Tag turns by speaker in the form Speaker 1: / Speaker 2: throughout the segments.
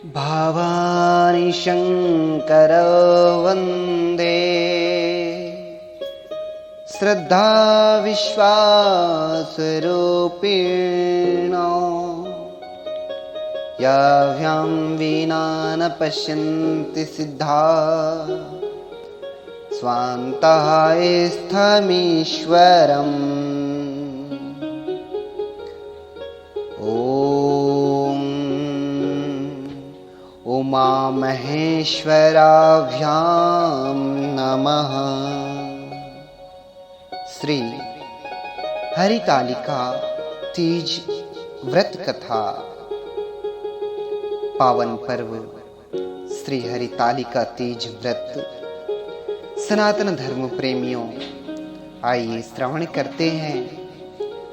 Speaker 1: भावानि शंकर वंदे श्रद्धा विश्वास रूपिण याभ्यां विना न पश्यन्ति सिद्धा स्वान्तः स्थमीश्वरम्। ओम उमा महेश्वराभ्यां नमः। श्री हरितालिका तीज व्रत कथा। पावन पर्व श्री हरितालिका तीज व्रत। सनातन धर्म प्रेमियों, आइए श्रवण करते हैं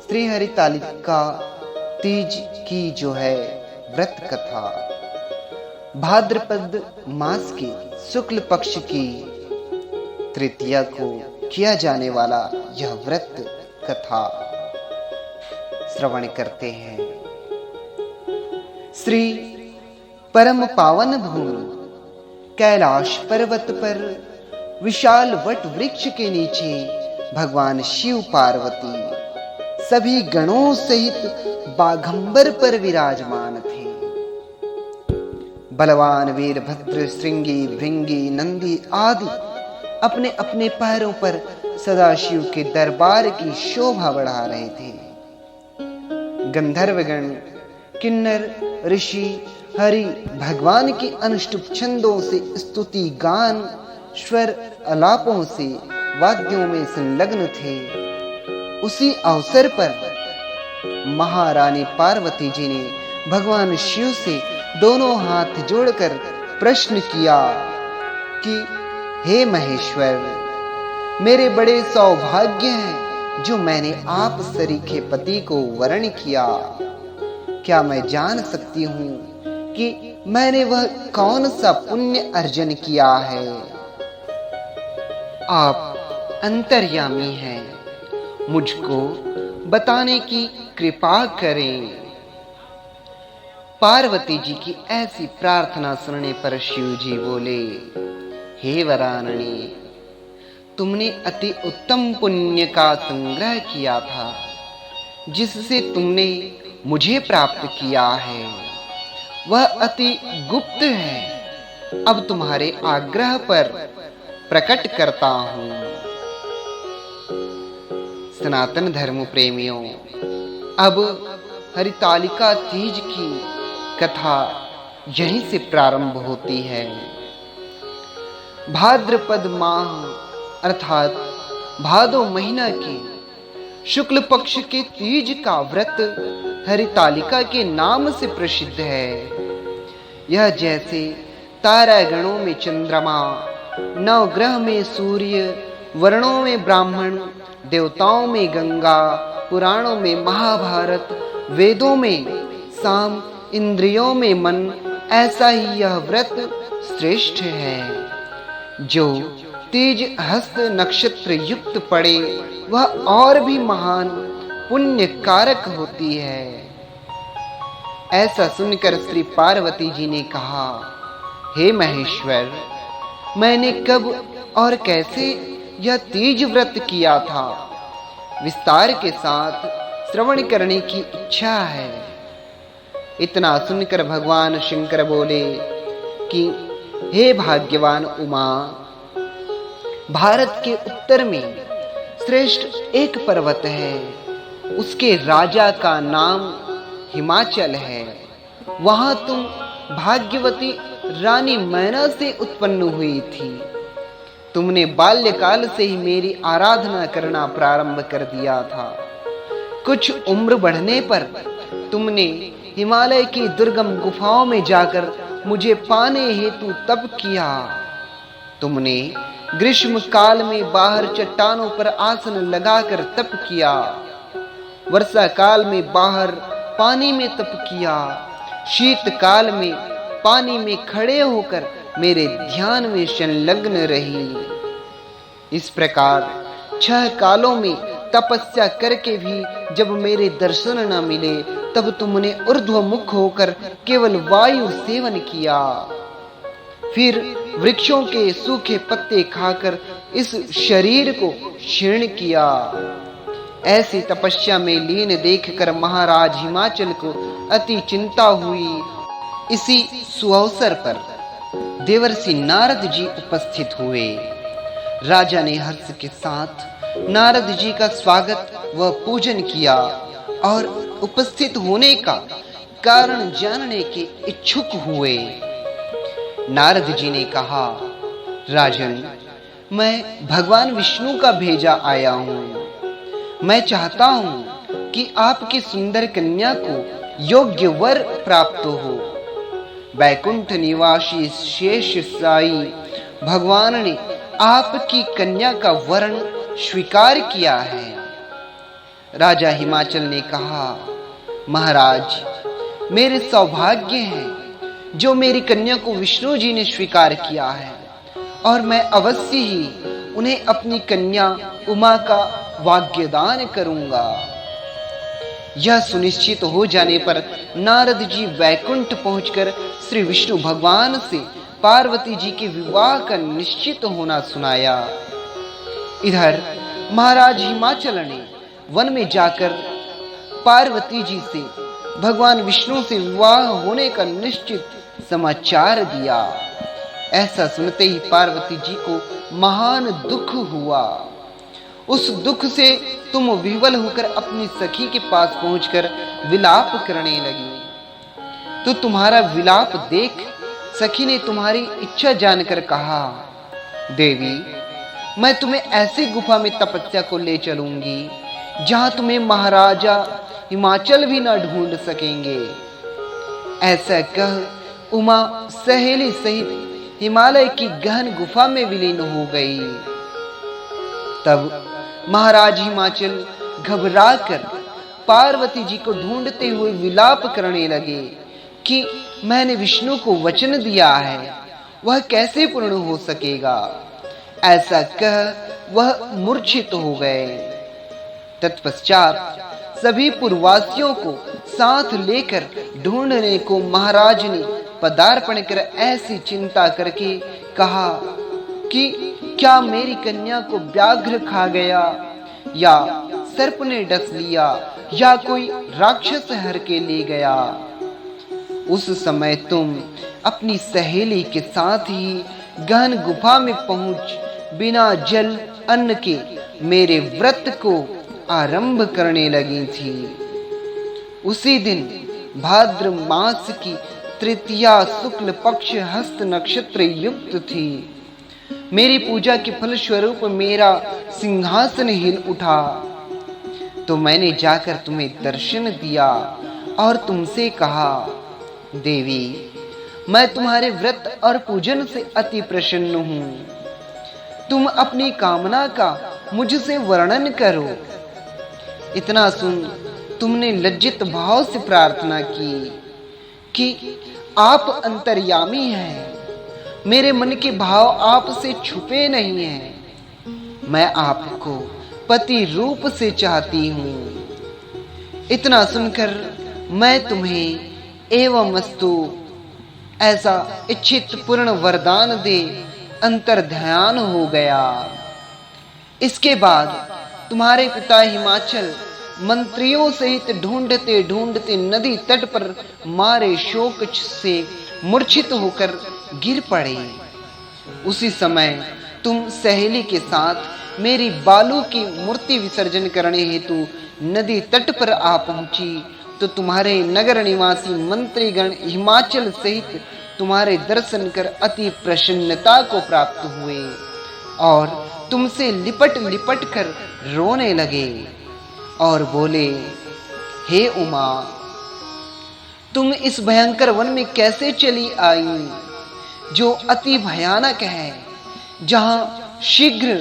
Speaker 1: श्री हरितालिका तीज की जो है व्रत कथा। भाद्रपद मास के शुक्ल पक्ष की तृतीया को किया जाने वाला यह व्रत कथा श्रवण करते हैं। श्री परम पावन भूमि कैलाश पर्वत पर विशाल वट वृक्ष के नीचे भगवान शिव पार्वती सभी गणों सहित बाघंबर पर विराजमान थे। बलवान वीरभद्र, श्रृंगी, भृंगी, नंदी आदि अपने अपने पैरों पर सदाशिव के दरबार की शोभा बढ़ा रहे थे। गंधर्वगण, किन्नर, ऋषि हरि भगवान की अनुष्टुप छंदों से स्तुति गान, स्वर अलापों से वाद्यों में संलग्न थे। उसी अवसर पर महारानी पार्वती जी ने भगवान शिव से दोनों हाथ जोड़कर प्रश्न किया कि हे महेश्वर, मेरे बड़े सौभाग्य हैं जो मैंने आप सरीखे पति को वरण किया। क्या मैं जान सकती हूँ कि मैंने वह कौन सा पुण्य अर्जन किया है? आप अंतर्यामी हैं, मुझको बताने की कृपा करें। पार्वती जी की ऐसी प्रार्थना सुनने पर शिव जी बोले, हे वराननी, तुमने अति उत्तम पुण्य का संग्रह किया था जिससे तुमने मुझे प्राप्त किया है। वह अति गुप्त है। अब तुम्हारे आग्रह पर प्रकट करता हूं। सनातन धर्म प्रेमियों, अब हरितालिका तीज की कथा यहीं से प्रारंभ होती है। भाद्रपद माह अर्थात भादो महीना के शुक्ल पक्ष के तीज का व्रत हरितालिका के नाम से प्रसिद्ध है। यह जैसे तारागणों में चंद्रमा, नवग्रह में सूर्य, वर्णों में ब्राह्मण, देवताओं में गंगा, पुराणों में महाभारत, वेदों में साम, इंद्रियों में मन, ऐसा ही यह व्रत श्रेष्ठ है। जो तीज हस्त नक्षत्र युक्त पड़े वह और भी महान पुण्य कारक होती है। ऐसा सुनकर श्री पार्वती जी ने कहा, हे महेश्वर, मैंने कब और कैसे यह तीज व्रत किया था? विस्तार के साथ श्रवण करने की इच्छा है। इतना सुनकर भगवान शंकर बोले कि हे भाग्यवान उमा, भारत के उत्तर में श्रेष्ठ एक पर्वत है। उसके राजा का नाम हिमाचल है। वहां तुम भाग्यवती रानी मैना से उत्पन्न हुई थी। तुमने बाल्यकाल से ही मेरी आराधना करना प्रारंभ कर दिया था। कुछ उम्र बढ़ने पर तुमने हिमालय की दुर्गम गुफाओं में जाकर मुझे पाने हेतु तप किया। तुमने ग्रीष्म काल में बाहर चट्टानों पर आसन लगाकर तप किया। वर्षा काल में बाहर पानी में तप किया। शीत काल में पानी में खड़े होकर मेरे ध्यान में संलग्न रही। इस प्रकार 6 कालों में तपस्या करके भी जब मेरे दर्शन न मिले तब तुमने ऊर्ध्वमुख होकर केवल वायु सेवन किया, फिर वृक्षों के सूखे पत्ते खाकर इस शरीर को क्षीण किया। ऐसी तपस्या में लीन देखकर महाराज हिमाचल को अति चिंता हुई। इसी सुअवसर पर देवर्षि नारद जी उपस्थित हुए। राजा ने हर्ष के साथ नारद जी का स्वागत व पूजन किया और उपस्थित होने का कारण जानने के इच्छुक हुए। नारद जी ने कहा, राजन, मैं भगवान विष्णु का भेजा आया हूँ। मैं चाहता हूँ कि आपकी सुंदर कन्या को योग्य वर प्राप्त हो। वैकुंठ निवासी शेष साई भगवान ने आपकी कन्या का वरण स्वीकार किया है। राजा हिमाचल ने कहा, महाराज, मेरे सौभाग्य है जो मेरी कन्या को विष्णु जी ने स्वीकार किया है और मैं अवश्य ही उन्हें अपनी कन्या उमा का वाग्यदान करूंगा। यह सुनिश्चित हो जाने पर नारद जी वैकुंठ पहुंचकर श्री विष्णु भगवान से पार्वती जी के विवाह का निश्चित होना सुनाया। इधर महाराज हिमाचल ने वन में जाकर पार्वती जी से भगवान विष्णु से विवाह होने का निश्चित समाचार दिया। ऐसा सुनते ही पार्वती जी को महान दुख हुआ। उस दुख से तुम विह्वल होकर अपनी सखी के पास पहुंचकर विलाप करने लगी। तो तुम्हारा विलाप देख सखी ने तुम्हारी इच्छा जानकर कहा, देवी, मैं तुम्हें ऐसी गुफा में तपस्या को ले चलूंगी जहां तुम्हें महाराजा हिमाचल भी न ढूंढ सकेंगे। ऐसा कह उमा सहेली सहित हिमालय की गहन गुफा में विलीन हो गई। तब महाराज हिमाचल घबराकर पार्वती जी को ढूंढते हुए विलाप करने लगे कि मैंने विष्णु को वचन दिया है, वह कैसे पूर्ण हो सकेगा। ऐसा कह वह मूर्छित हो गए। तत्पश्चात सभी पुरवासियों को साथ लेकर ढूंढने को महाराज ने पदार्पण कर ऐसी चिंता करके कहा कि क्या मेरी कन्या को व्याघ्र खा गया या सर्प ने डस लिया या कोई राक्षस हर के ले गया। उस समय तुम अपनी सहेली के साथ ही गहन गुफा में पहुंच बिना जल अन्न के मेरे व्रत को आरंभ करने लगी थी। उसी दिन भाद्र मास की तृतीया शुक्ल पक्ष हस्त नक्षत्र युक्त थी। मेरी पूजा के फल स्वरूप मेरा सिंहासन हिल उठा, तो मैंने जाकर तुम्हें दर्शन दिया और तुमसे कहा, देवी, मैं तुम्हारे व्रत और पूजन से अति प्रसन्न हूँ। तुम अपनी कामना का मुझसे वर्णन करो। इतना सुन तुमने लज्जित भाव से प्रार्थना की कि आप अंतर्यामी हैं, मेरे मन के भाव आपसे छुपे नहीं हैं। मैं आपको पति रूप से चाहती हूँ। इतना सुनकर मैं तुम्हें एवमस्तु ऐसा इच्छित पूर्ण वरदान दे अंतर ध्यान हो गया। इसके बाद तुम्हारे पिता हिमाचल मंत्रियों सहित ढूंढते ढूंढते नदी तट पर मारे शोक से मूर्छित होकर गिर पड़े। उसी समय तुम सहेली के साथ मेरी बालू की मूर्ति विसर्जन करने हेतु नदी तट पर आ पहुंची, तो तुम्हारे नगर निवासी मंत्रीगण हिमाचल सहित तुम्हारे दर्शन कर अति प्रसन्नता को प्राप्त हुए और तुमसे लिपट लिपट कर रोने लगे और बोले, हे उमा, तुम इस भयंकर वन में कैसे चली आई जो अति भयानक है, जहां शीघ्र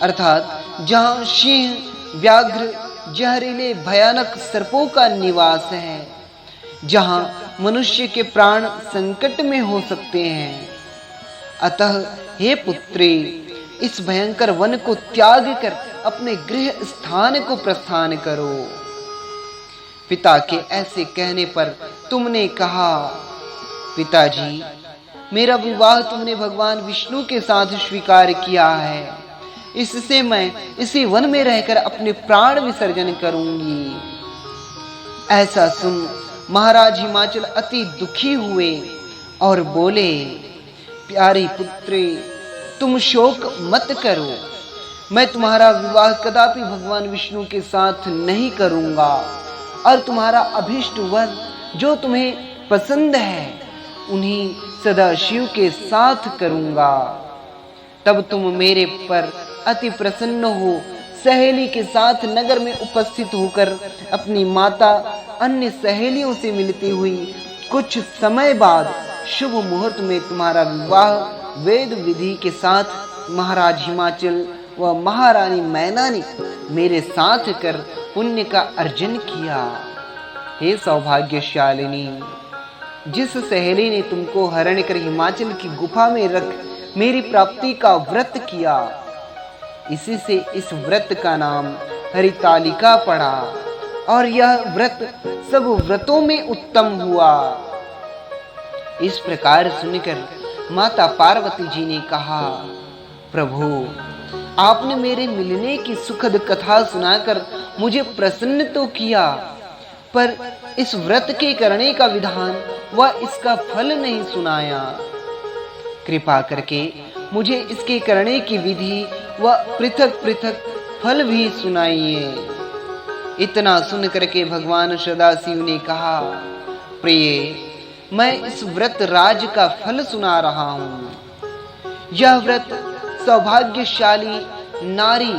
Speaker 1: अर्थात जहां सिंह, व्याघ्र, जहरीले भयानक सर्पों का निवास है, जहां मनुष्य के प्राण संकट में हो सकते हैं। अतः हे पुत्री, इस भयंकर वन को त्याग कर अपने गृह स्थान को प्रस्थान करो। पिता के ऐसे कहने पर तुमने कहा, पिताजी, मेरा विवाह तुमने भगवान विष्णु के साथ स्वीकार किया है, इससे मैं इसी वन में रहकर अपने प्राण विसर्जन करूंगी। ऐसा सुन महाराज हिमाचल अति दुखी हुए और बोले, प्यारी पुत्री, तुम शोक मत करो, मैं तुम्हारा विवाह कदापि भगवान विष्णु के साथ नहीं करूंगा और तुम्हारा अभीष्ट वर जो तुम्हें पसंद है उन्हीं सदाशिव के साथ करूंगा। तब तुम मेरे पर अति प्रसन्न हो सहेली के साथ नगर में उपस्थित होकर अपनी माता अन्य सहेलियों से मिलती हुई कुछ समय बाद शुभ मुहूर्त में तुम्हारा विवाह वेद विधि के साथ महाराज हिमाचल व महारानी मैना ने मेरे साथ कर पुण्य का अर्जन किया। हे सौभाग्यशालिनी, जिस सहेली ने तुमको हरण कर हिमाचल की गुफा में रख मेरी प्राप्ति का व्रत किया, इसी से इस व्रत का नाम हरितालिका पड़ा और यह व्रत सब व्रतों में उत्तम हुआ। इस प्रकार सुनकर माता पार्वती जी ने कहा, प्रभु, आपने मेरे मिलने की सुखद कथा सुनाकर मुझे प्रसन्न तो किया, पर इस व्रत के करने का विधान व इसका फल नहीं सुनाया। कृपा करके मुझे इसके करने की विधि व पृथक पृथक फल भी सुनाइए। इतना सुन करके भगवान सदाशिव ने कहा, प्रिय, मैं इस व्रत राज का फल सुना रहा हूँ। यह व्रत सौभाग्यशाली नारी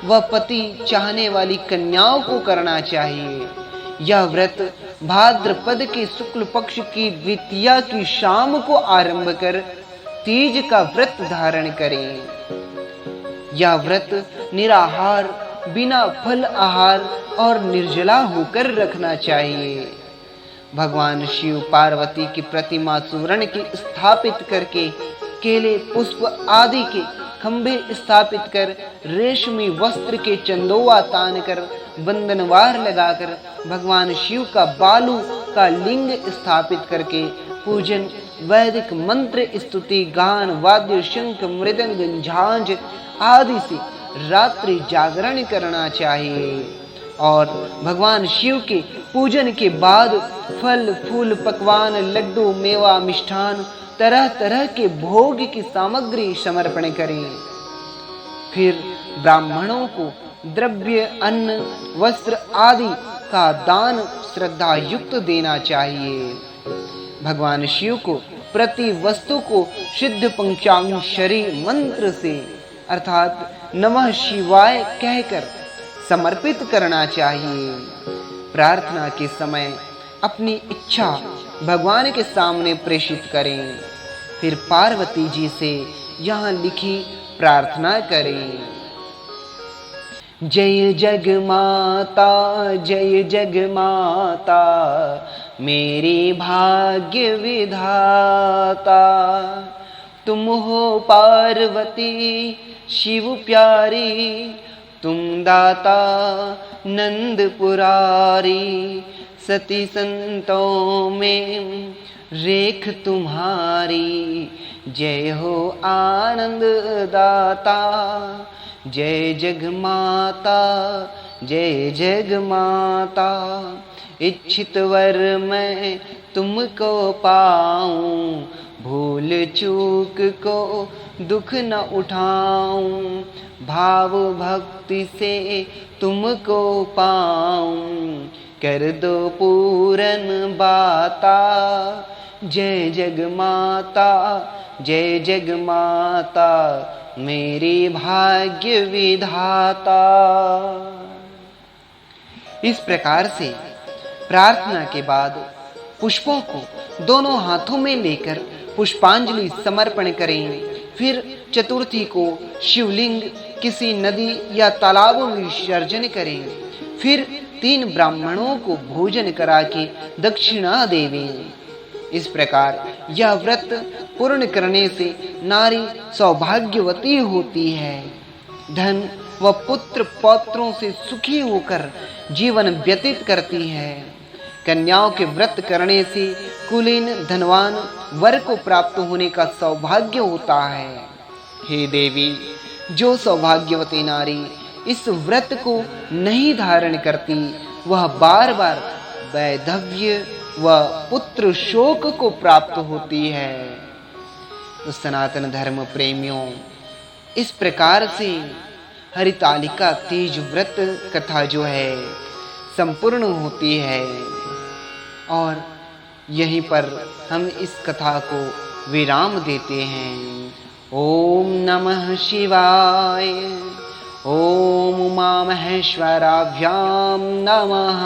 Speaker 1: व पति चाहने वाली कन्याओं को करना चाहिए। यह व्रत भाद्रपद के शुक्ल पक्ष की द्वितीया की शाम को आरंभ कर तीज का व्रत धारण करें। यह व्रत निराहार, बिना फल आहार और निर्जला होकर रखना चाहिए। भगवान शिव पार्वती की प्रतिमा सुवर्ण की स्थापित करके केले पुष्प आदि के खंभे स्थापित कर रेशमी वस्त्र के चंदोवा तान कर बंधनवार लगाकर भगवान शिव का बालू का लिंग स्थापित करके पूजन, वैदिक मंत्र स्तुति, गान, वाद्य, शंख, मृदंग, झांझ आदि से रात्रि जागरण करना चाहिए। और भगवान शिव के पूजन के बाद फल फूल, पकवान, लड्डू, मेवा, मिष्ठान, तरह तरह के भोग की सामग्री समर्पण करें। फिर ब्राह्मणों को द्रव्य, अन्न, वस्त्र आदि का दान श्रद्धा युक्त देना चाहिए। भगवान शिव को प्रति वस्तु को सिद्ध पंचाक्षरी मंत्र से अर्थात नमः शिवाय कहकर समर्पित करना चाहिए। प्रार्थना के समय अपनी इच्छा भगवान के सामने प्रेषित करें। फिर पार्वती जी से यहाँ लिखी प्रार्थना करें, जय जग माता, जय जग माता, मेरी भाग्य विधाता। तुम हो पार्वती शिव प्यारी, तुम दाता नंद पुरारी। सती संतों में रेख तुम्हारी, जय हो आनंद दाता। जय जग माता, जय जग माता। इच्छित वर मैं तुमको पाऊं, भूल चूक को दुख न उठाऊं। भाव भक्ति से तुमको पाऊं, कर दो पूरन बाता। जय जग माता, जय जग माता, मेरी भाग्य विधाता। इस प्रकार से प्रार्थना के बाद पुष्पों को दोनों हाथों में लेकर पुष्पांजलि समर्पण करें। फिर चतुर्थी को शिवलिंग किसी नदी या तालाब में विसर्जन करें। फिर 3 ब्राह्मणों को भोजन करा के दक्षिणा देवें। इस प्रकार यह व्रत पूर्ण करने से नारी सौभाग्यवती होती है। धन वह पुत्र पौत्रों से सुखी होकर जीवन व्यतीत करती है। कन्याओं के व्रत करने से कुलीन धनवान वर को प्राप्त होने का सौभाग्य होता है। हे देवी, जो सौभाग्यवती नारी इस व्रत को नहीं धारण करती, वह बार बार वैधव्य व पुत्र शोक को प्राप्त होती है। तो सनातन धर्म प्रेमियों, इस प्रकार से हरितालिका तीज व्रत कथा जो है संपूर्ण होती है और यहीं पर हम इस कथा को विराम देते हैं। ओम नमः शिवाय। ओम उमा महेश्वराभ्याम नमः।